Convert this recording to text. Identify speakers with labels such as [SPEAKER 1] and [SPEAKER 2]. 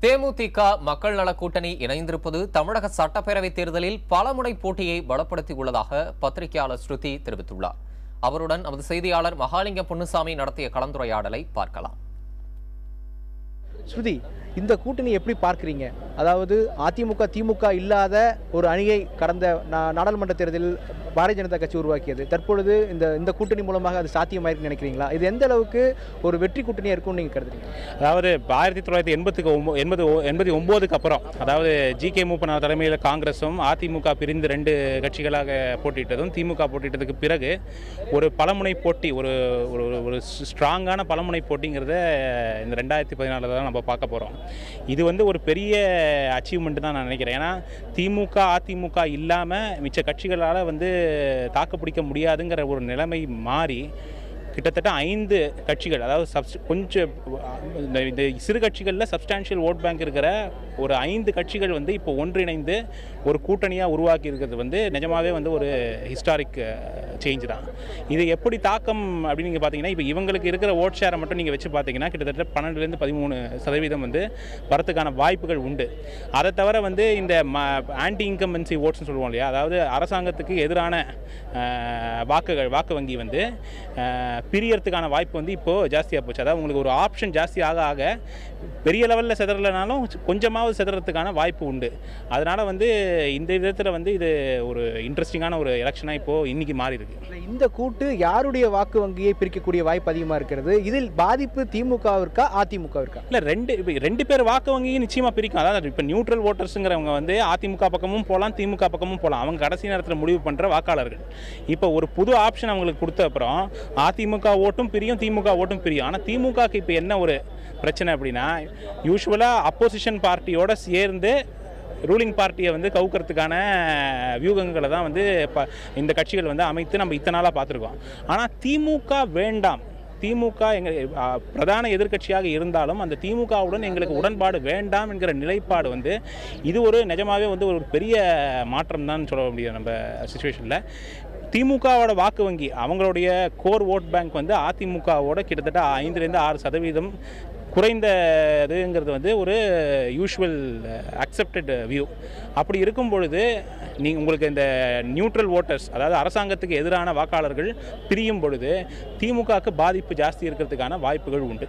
[SPEAKER 1] தேமுதிக மக்கள் நல கூட்டணி இணைந்திருப்பது தமிழக சட்டப்பேரவை தேர்தலில் பலமுனை போட்டியை பலப்படுத்தியுள்ளதாக பத்திரிகையாளர் ஸ்ருதி தெரிவித்துள்ளார். அவருடன் நமது செய்தியாளர் மகாலிங்கம் பொன்னுசாமி நடத்திய கலந்துரையாடலை பார்க்கலாம்.
[SPEAKER 2] ஸ்ருதி, இந்த கூட்டணி எப்படி பார்க்குறீங்க? அதாவது அதிமுக திமுக இல்லாத ஒரு அணியை கடந்த நாடாளுமன்ற தேர்தலில் பாரதிய ஜனதா கட்சி உருவாக்கியது. தற்பொழுது இந்த கூட்டணி மூலமாக அது சாத்தியமாயிருக்குன்னு நினைக்கிறீங்களா? இது எந்த அளவுக்கு ஒரு வெற்றி கூட்டணியாக இருக்கும்னு நீங்கள் கருதுறீங்க?
[SPEAKER 3] அதாவது 1989க்கு அப்புறம், அதாவது ஜி.கே. மூப்பனார் தலைமையில் காங்கிரஸும் அதிமுக பிரிந்து 2 கட்சிகளாக போட்டியிட்டதும் திமுக போட்டியிட்டதுக்கு பிறகு ஒரு பலமுனை போட்டி, ஒரு ஸ்ட்ராங்கான பலமுனை போட்டிங்கிறத இந்த 2014 தான் நம்ம பார்க்க போகிறோம். இது ஒரு பெரிய அச்சீவ்மெண்ட் தான் நான் நினைக்கிறேன். ஏன்னா திமுக அதிமுக இல்லாமல் மிச்ச கட்சிகளால் தாக்குப்பிடிக்க முடியாதுங்கிற ஒரு நிலைமை மாறி கிட்டத்தட்ட 5 கட்சிகள், அதாவது கொஞ்சம் இந்த சிறு கட்சிகளில் சப்ஸ்டான்ஷியல் ஓட் பேங்க் இருக்கிற ஒரு 5 கட்சிகள் இப்போ ஒன்றிணைந்து ஒரு கூட்டணியாக உருவாக்கி இருக்கிறது நிஜமாவே ஒரு ஹிஸ்டாரிக் சேஞ்ச் தான். இது எப்படி தாக்கம் அப்படின்னு நீங்கள் பார்த்தீங்கன்னா, இப்போ இவங்களுக்கு இருக்கிற ஓட் ஷேரை மட்டும் நீங்கள் வச்சு பார்த்தீங்கன்னா கிட்டத்தட்ட 12-13% வரத்துக்கான வாய்ப்புகள் உண்டு. அதை தவிர இந்த ஆன்டி இன்கம்பன்சி ஓட்ஸ்னு சொல்லுவோம் இல்லையா, அதாவது அரசாங்கத்துக்கு எதிரான வாக்கு வங்கி பிரியறதுக்கான வாய்ப்பு இப்போது ஜாஸ்தியாக போச்சு. அதாவது உங்களுக்கு ஒரு ஆப்ஷன் ஜாஸ்தி ஆக ஆக பெரிய லெவலில் செதறலைனாலும் கொஞ்சமாவது செதறதுக்கான வாய்ப்பு உண்டு. அதனால் இந்த விதத்தில் இது ஒரு இன்ட்ரெஸ்டிங்கான ஒரு எலெக்ஷனாக இப்போது இன்றைக்கி மாறி இருக்கு.
[SPEAKER 2] இந்த கூட்டு யாருடைய வாக்கு வங்கியை பிரிக்கக்கூடிய வாய்ப்பு அதிகமாக இருக்கிறது? இதில் பாதிப்பு திமுகவிற்கா அதிமுகவிற்கா?
[SPEAKER 3] இல்லை, ரெண்டு பேர் வாக்கு வங்கியும் நிச்சயமாக பிரிக்கும். அதாவது இப்போ நியூட்ரல் ஓட்டர்ஸுங்கிறவங்க அதிமுக பக்கமும் போகலாம், திமுக பக்கமும் போகலாம். அவங்க கடைசி நேரத்தில் முடிவு பண்ணுற வாக்காளர்கள். இப்போ ஒரு புது ஆப்ஷன் அவங்களுக்கு கொடுத்த அப்புறம் அதிமுக ஓட்டும் பிரியும், திமுக ஓட்டும் பிரியும். ஆனால் திமுகக்கு இப்போ என்ன ஒரு பிரச்சனை அப்படின்னா, யூஸ்வலாக அப்போசிஷன் பார்ட்டியோட சேர்ந்து ரூலிங் பார்ட்டியை கவுக்கிறதுக்கான வியூகங்களை தான் இந்த கட்சிகள் அமைத்து நம்ம இத்தனை நாளாக பார்த்துருக்கோம். ஆனால் திமுக வேண்டாம், திமுக பிரதான எதிர்க்கட்சியாக இருந்தாலும் அந்த திமுகவுடன் எங்களுக்கு உடன்பாடு வேண்டாம் என்கிற நிலைப்பாடு இது ஒரு நிஜமாவே ஒரு பெரிய மாற்றம் தான் சொல்ல முடியும் நம்ம சிச்சுவேஷனில். திமுகவோட வாக்கு வங்கி, அவங்களுடைய கோர் ஓட் பேங்க் அதிமுகவோட கிட்டத்தட்ட 5-6% குறைந்ததுங்கிறது ஒரு யூஷுவல் அக்செப்டட் வியூ. அப்படி இருக்கும் பொழுது உங்களுக்கு இந்த நியூட்ரல் ஓட்டர்ஸ், அதாவது அரசாங்கத்துக்கு எதிரான வாக்காளர்கள் பிரியும் பொழுது திமுகவுக்கு பாதிப்பு ஜாஸ்தி இருக்கிறதுக்கான வாய்ப்புகள் உண்டு.